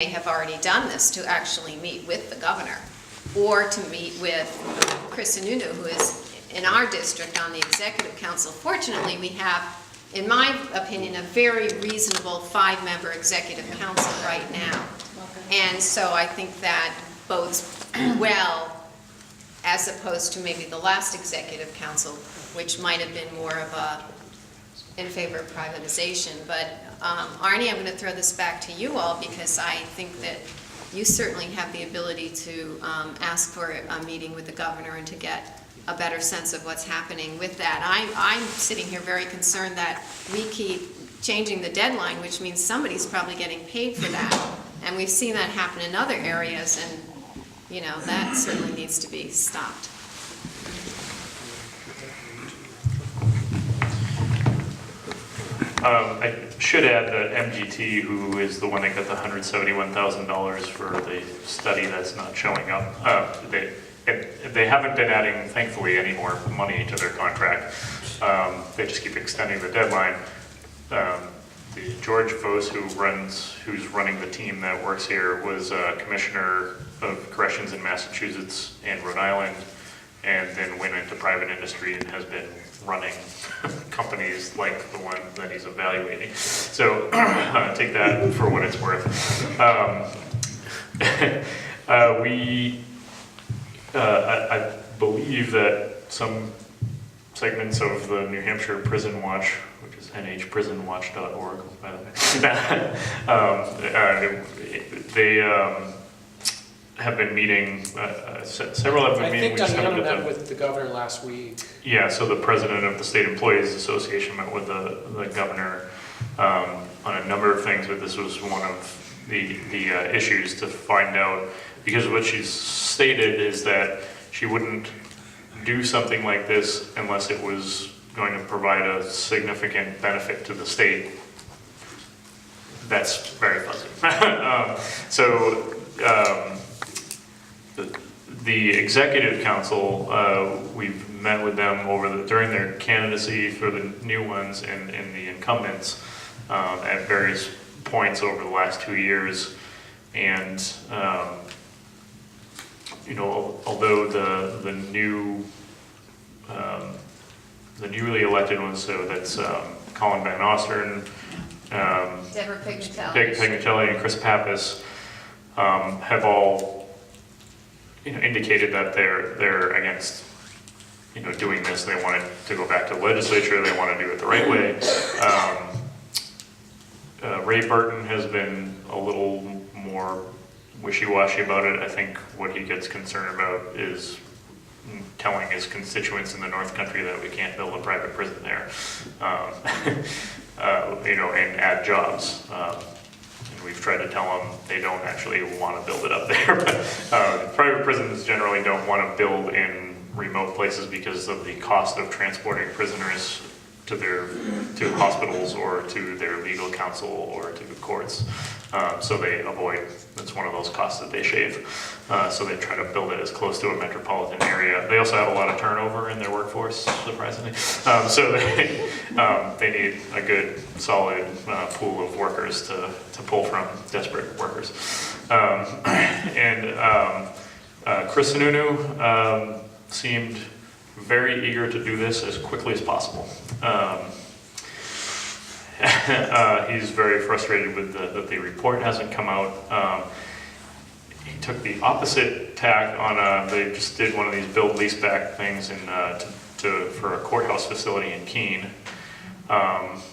They have already done this, to actually meet with the governor or to meet with Chris Sununu, who is in our district on the executive council. Fortunately, we have, in my opinion, a very reasonable 5-member executive council right now. And so I think that bodes well, as opposed to maybe the last executive council, which might have been more of a in favor of privatization. But Arnie, I'm going to throw this back to you all, because I think that you certainly have the ability to ask for a meeting with the governor and to get a better sense of what's happening with that. I'm sitting here very concerned that we keep changing the deadline, which means somebody's probably getting paid for that. And we've seen that happen in other areas, and you know, that certainly needs to be stopped. I should add that MGT, who is the one that got the $171,000 for the study that's not showing up, they haven't been adding, thankfully, any more money to their contract. They just keep extending the deadline. The George Vos, who's running the team that works here, was a commissioner of corrections in Massachusetts and Rhode Island, and then went into private industry and has been running companies like the one that he's evaluating. So take that for what it's worth. I believe that some segments of the New Hampshire Prison Watch, which is nhprisonwatch.org, by the way, they have been meeting, several have been meeting. I think Diana met with the governor last week. Yeah, so the president of the State Employees Association met with the governor on a number of things, but this was one of the issues to find out, because what she's stated is that she wouldn't do something like this unless it was going to provide a significant benefit to the state. That's very fuzzy. The executive council, we've met with them during their candidacy for the new ones and the incumbents at various points over the last 2 years. And you know, although the newly elected ones, so that's Colin Van Ostern, Deborah Pignatelli, and Chris Pappas, have all indicated that they're against doing this. They want it to go back to the legislature. They want to do it the right way. Ray Burton has been a little more wishy-washy about it. I think what he gets concerned about is telling his constituents in the North Country that we can't build a private prison there, and add jobs. And we've tried to tell them they don't actually want to build it up there. But private prisons generally don't want to build in remote places because of the cost of transporting prisoners to hospitals or to their legal counsel or to the courts. So they avoid, that's one of those costs that they shave. So they try to build it as close to a metropolitan area. They also have a lot of turnover in their workforce, surprisingly. So they need a good, solid pool of workers to pull from, desperate workers. Chris Sununu seemed very eager to do this as quickly as possible. He's very frustrated with that the report hasn't come out. He took the opposite tack on they just did one of these build lease back things for a courthouse facility in Keene,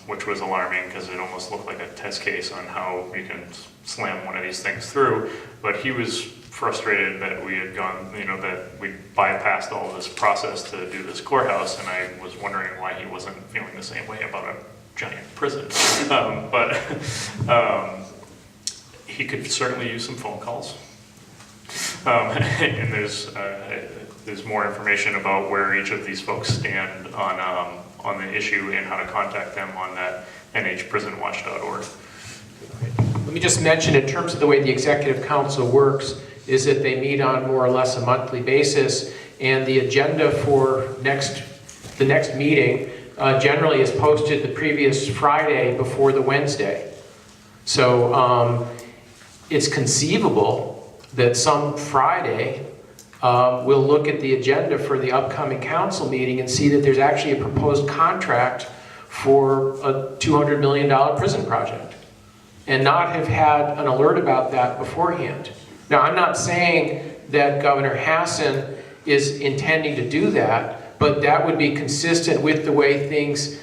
which was alarming because it almost looked like a test case on how you can slam one of these things through. But he was frustrated that we had gone, that we bypassed all of this process to do this courthouse, and I was wondering why he wasn't feeling the same way about a giant prison. But he could certainly use some phone calls. And there's more information about where each of these folks stand on the issue and how to contact them on that nhprisonwatch.org. Let me just mention, in terms of the way the executive council works, is that they meet on more or less a monthly basis, and the agenda for the next meeting generally is posted the previous Friday before the Wednesday. So it's conceivable that some Friday, we'll look at the agenda for the upcoming council meeting and see that there's actually a proposed contract for a $200 million prison project, and not have had an alert about that beforehand. Now, I'm not saying that Governor Hassan is intending to do that, but that would be consistent with the way things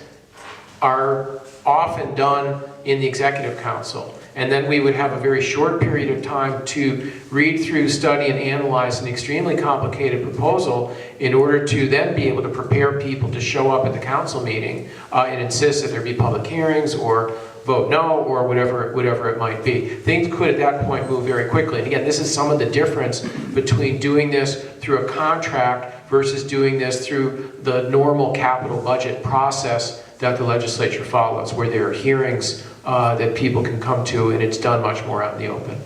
are often done in the Executive Council. And then we would have a very short period of time to read through, study, and analyze an extremely complicated proposal in order to then be able to prepare people to show up at the council meeting and insist that there be public hearings or vote no, or whatever it might be. Things could at that point move very quickly. And again, this is some of the difference between doing this through a contract versus doing this through the normal capital budget process that the legislature follows, where there are hearings that people can come to, and it's done much more out in the open.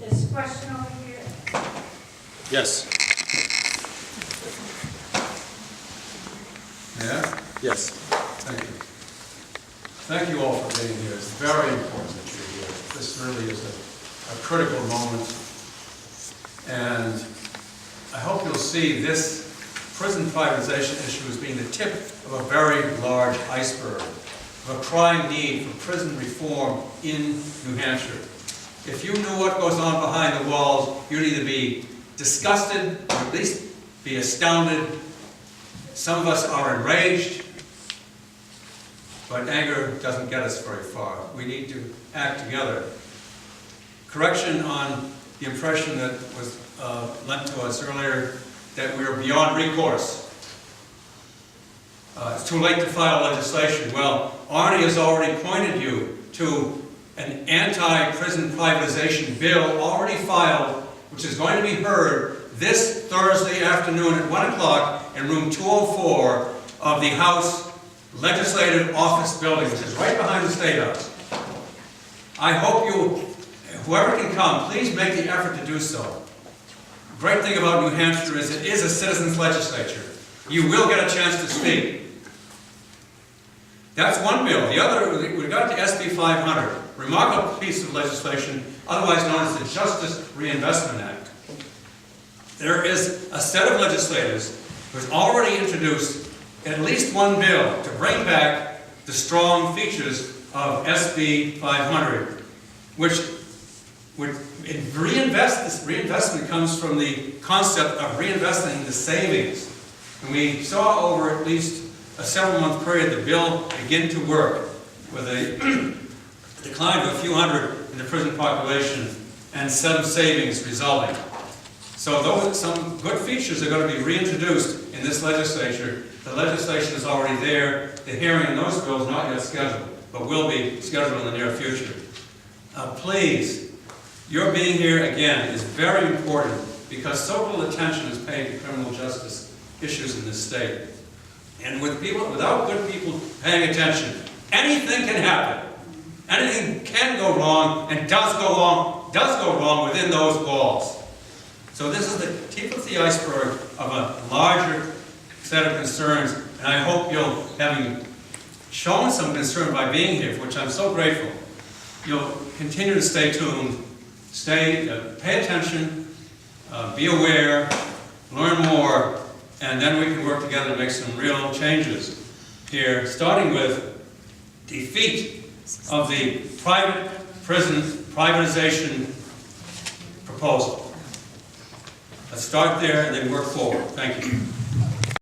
This question over here. Yes. Yeah? Yes. Thank you. Thank you all for being here. It's very important that you're here. This really is a critical moment. And I hope you'll see this prison privatization issue as being the tip of a very large iceberg of a crying need for prison reform in New Hampshire. If you knew what goes on behind the walls, you'd either be disgusted or at least be astounded. Some of us are enraged, but anger doesn't get us very far. We need to act together. Correction on the impression that was lent to us earlier that we are beyond recourse. It's too late to file legislation. Well, Arnie has already pointed you to an anti-prison privatization bill already filed, which is going to be heard this Thursday afternoon at 1 o'clock in room 204 of the House Legislative Office Building, which is right behind the State House. I hope you, whoever can come, please make the effort to do so. The great thing about New Hampshire is it is a citizens' legislature. You will get a chance to speak. That's one bill. The other, with regard to SB 500, remarkable piece of legislation, otherwise known as the Justice Reinvestment Act. There is a set of legislators who has already introduced at least one bill to bring back the strong features of SB 500, which would reinvest. This reinvestment comes from the concept of reinvesting the savings. And we saw over at least a several-month period the bill begin to work with a decline of a few hundred in the prison population and some savings resulting. So though some good features are going to be reintroduced in this legislature, the legislation is already there. The hearing on those bills not yet scheduled, but will be scheduled in the near future. Please, your being here again is very important because so little attention is paid to criminal justice issues in this state. And with people, without good people paying attention, anything can happen. Anything can go wrong and does go wrong within those walls. So this is the tip of the iceberg of a larger set of concerns, and I hope you'll, having shown some concern by being here, for which I'm so grateful, you'll continue to stay tuned, pay attention, be aware, learn more, and then we can work together to make some real changes here, starting with defeat of the private prison privatization proposal. Let's start there and then work forward. Thank you.